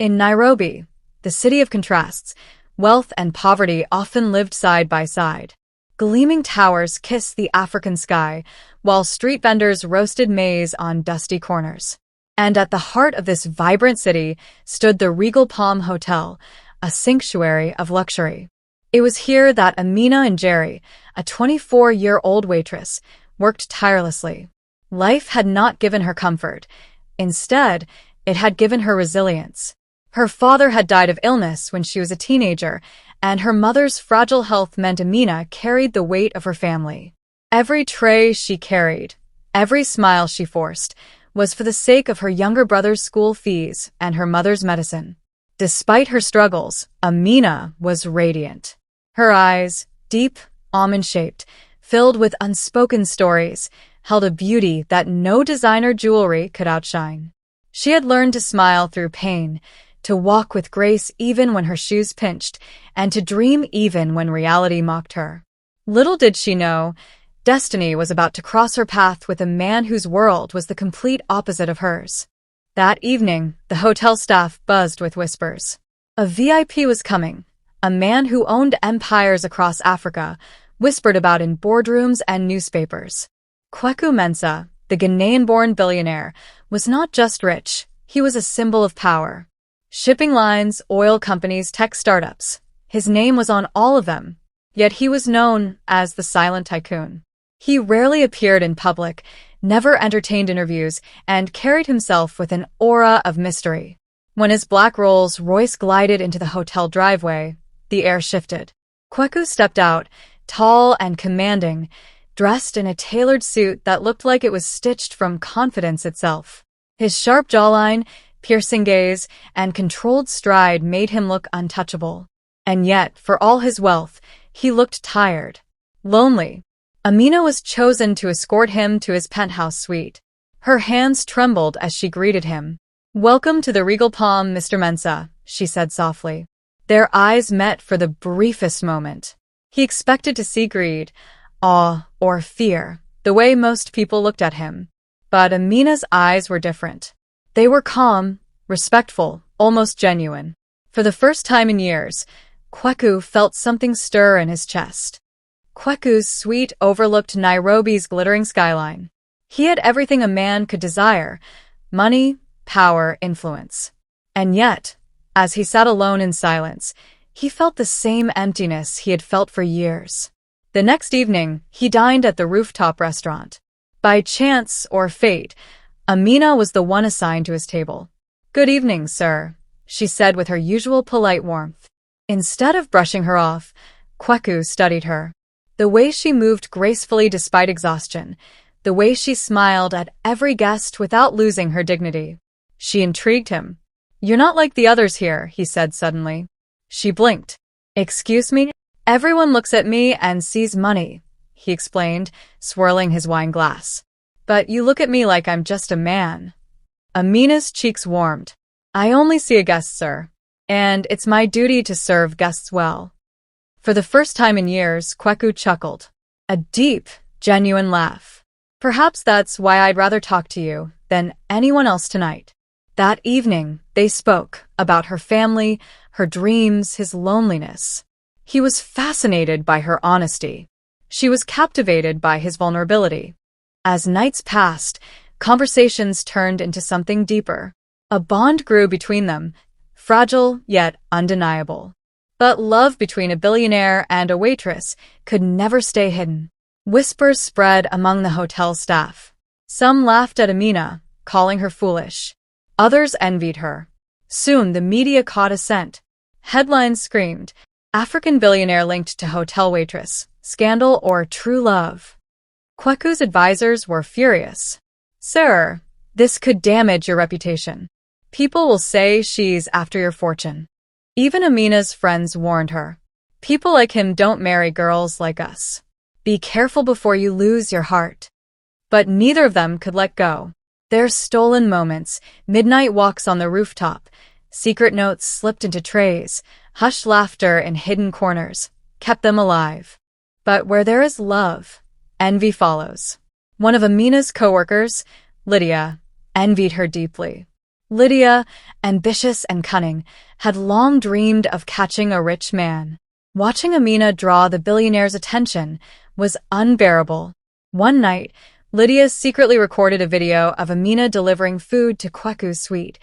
In Nairobi, the city of contrasts, wealth and poverty often lived side by side. Gleaming towers kissed the African sky, while street vendors roasted maize on dusty corners. And at the heart of this vibrant city stood the Regal Palm Hotel, a sanctuary of luxury. It was here that Amina and Jerry, a 24-year-old waitress, worked tirelessly. Life had not given her comfort. Instead, it had given her resilience. Her father had died of illness when she was a teenager, and her mother's fragile health meant Amina carried the weight of her family. Every tray she carried, every smile she forced, was for the sake of her younger brother's school fees and her mother's medicine. Despite her struggles, Amina was radiant. Her eyes, deep, almond-shaped, filled with unspoken stories, held a beauty that no designer jewelry could outshine. She had learned to smile through pain, to walk with grace even when her shoes pinched, and to dream even when reality mocked her. Little did she know, destiny was about to cross her path with a man whose world was the complete opposite of hers. That evening, the hotel staff buzzed with whispers. A VIP was coming. A man who owned empires across Africa, whispered about in boardrooms and newspapers. Kweku Mensah, the Ghanaian-born billionaire, was not just rich, he was a symbol of power. Shipping lines, oil companies, tech startups. His name was on all of them, yet he was known as the silent tycoon. He rarely appeared in public, never entertained interviews, and carried himself with an aura of mystery. When his black Rolls-Royce glided into the hotel driveway, the air shifted. Kweku stepped out, tall and commanding, dressed in a tailored suit that looked like it was stitched from confidence itself. His sharp jawline, piercing gaze, and controlled stride made him look untouchable. And yet, for all his wealth, he looked tired, lonely. Amina was chosen to escort him to his penthouse suite. Her hands trembled as she greeted him. "Welcome to the Regal Palm, Mr. Mensah," she said softly. Their eyes met for the briefest moment. He expected to see greed, awe, or fear, the way most people looked at him. But Amina's eyes were different. They were calm, respectful, almost genuine. For the first time in years, Kweku felt something stir in his chest. Kweku's suite overlooked Nairobi's glittering skyline. He had everything a man could desire: money, power, influence. And yet, as he sat alone in silence, he felt the same emptiness he had felt for years. The next evening, he dined at the rooftop restaurant. By chance or fate, Amina was the one assigned to his table. "Good evening, sir," she said with her usual polite warmth. Instead of brushing her off, Kweku studied her. The way she moved gracefully despite exhaustion, the way she smiled at every guest without losing her dignity. She intrigued him. "You're not like the others here," he said suddenly. She blinked. "Excuse me? Everyone looks at me and sees money," he explained, swirling his wine glass. "But you look at me like I'm just a man." Amina's cheeks warmed. "I only see a guest, sir. And it's my duty to serve guests well." For the first time in years, Kweku chuckled. A deep, genuine laugh. "Perhaps that's why I'd rather talk to you than anyone else tonight." That evening, they spoke about her family, her dreams, his loneliness. He was fascinated by her honesty. She was captivated by his vulnerability. As nights passed, conversations turned into something deeper. A bond grew between them, fragile yet undeniable. But love between a billionaire and a waitress could never stay hidden. Whispers spread among the hotel staff. Some laughed at Amina, calling her foolish. Others envied her. Soon the media caught a scent. Headlines screamed, "African billionaire linked to hotel waitress, scandal or true love." Kweku's advisors were furious. "Sir, this could damage your reputation. People will say she's after your fortune." Even Amina's friends warned her. "People like him don't marry girls like us. Be careful before you lose your heart." But neither of them could let go. Their stolen moments, midnight walks on the rooftop, secret notes slipped into trays, hushed laughter in hidden corners, kept them alive. But where there is love, envy follows. One of Amina's coworkers, Lydia, envied her deeply. Lydia, ambitious and cunning, had long dreamed of catching a rich man. Watching Amina draw the billionaire's attention was unbearable. One night, Lydia secretly recorded a video of Amina delivering food to Kweku's suite,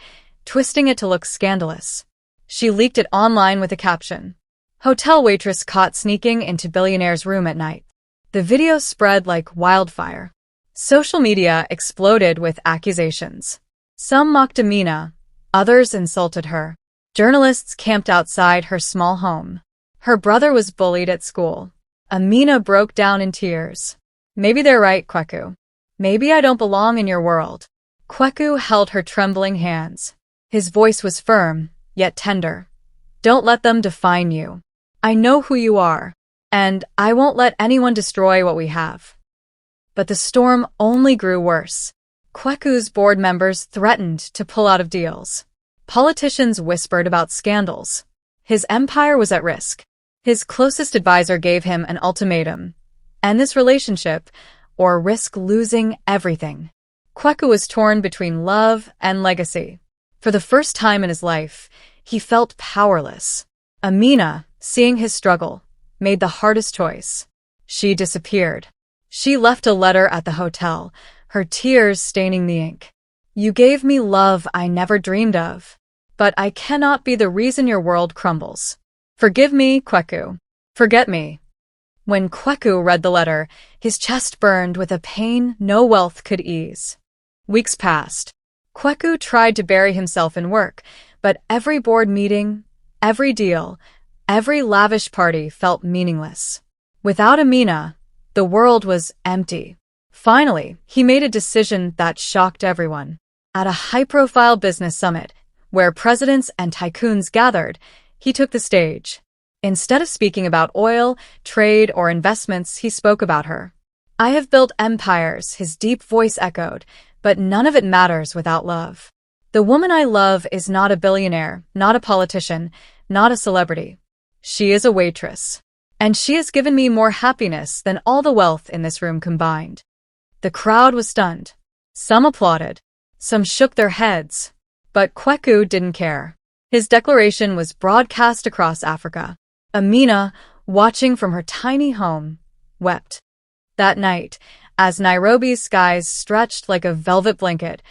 twisting it to look scandalous. She leaked it online with a caption, "Hotel waitress caught sneaking into billionaire's room at night." The video spread like wildfire. Social media exploded with accusations. Some mocked Amina, others insulted her. Journalists camped outside her small home. Her brother was bullied at school. Amina broke down in tears. "Maybe they're right, Kweku. Maybe I don't belong in your world." Kweku held her trembling hands. His voice was firm, yet tender. "Don't let them define you. I know who you are, and I won't let anyone destroy what we have." But the storm only grew worse. Kweku's board members threatened to pull out of deals. Politicians whispered about scandals. His empire was at risk. His closest advisor gave him an ultimatum: end this relationship or risk losing everything. Kweku was torn between love and legacy. For the first time in his life, he felt powerless. Amina, seeing his struggle, made the hardest choice. She disappeared. She left a letter at the hotel, her tears staining the ink. "You gave me love I never dreamed of, but I cannot be the reason your world crumbles. Forgive me, Kweku. Forget me." When Kweku read the letter, his chest burned with a pain no wealth could ease. Weeks passed. Kweku tried to bury himself in work, but every board meeting, every deal, every lavish party felt meaningless. Without Amina, the world was empty. Finally, he made a decision that shocked everyone. At a high-profile business summit, where presidents and tycoons gathered, he took the stage. Instead of speaking about oil, trade, or investments, he spoke about her. "I have built empires," his deep voice echoed, "but none of it matters without love. The woman I love is not a billionaire, not a politician, not a celebrity. She is a waitress. And she has given me more happiness than all the wealth in this room combined." The crowd was stunned. Some applauded. Some shook their heads. But Kweku didn't care. His declaration was broadcast across Africa. Amina, watching from her tiny home, wept. That night, as Nairobi's skies stretched like a velvet blanket,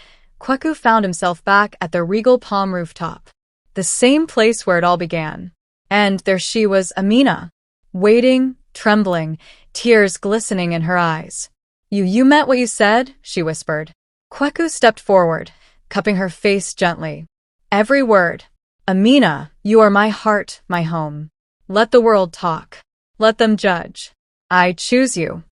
Kweku found himself back at the regal palm rooftop. The same place where it all began. And there she was, Amina, waiting, trembling, tears glistening in her eyes. You meant what you said?" she whispered. Kweku stepped forward, cupping her face gently. "Every word. Amina, you are my heart, my home. Let the world talk. Let them judge. I choose you."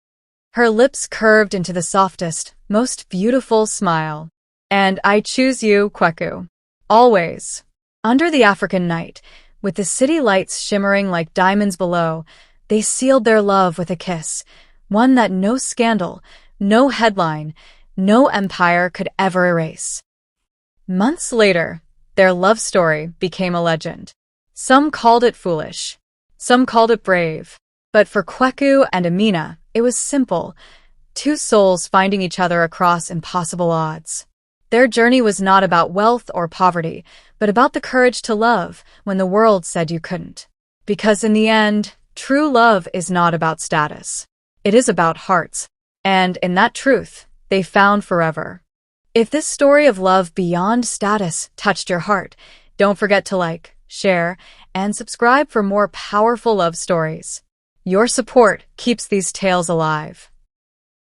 Her lips curved into the softest, most beautiful smile. "And I choose you, Kweku. Always." Under the African night, with the city lights shimmering like diamonds below, they sealed their love with a kiss, one that no scandal, no headline, no empire could ever erase. Months later, their love story became a legend. Some called it foolish. Some called it brave. But for Kweku and Amina, it was simple. Two souls finding each other across impossible odds. Their journey was not about wealth or poverty, but about the courage to love when the world said you couldn't. Because in the end, true love is not about status. It is about hearts. And in that truth, they found forever. If this story of love beyond status touched your heart, don't forget to like, share, and subscribe for more powerful love stories. Your support keeps these tales alive.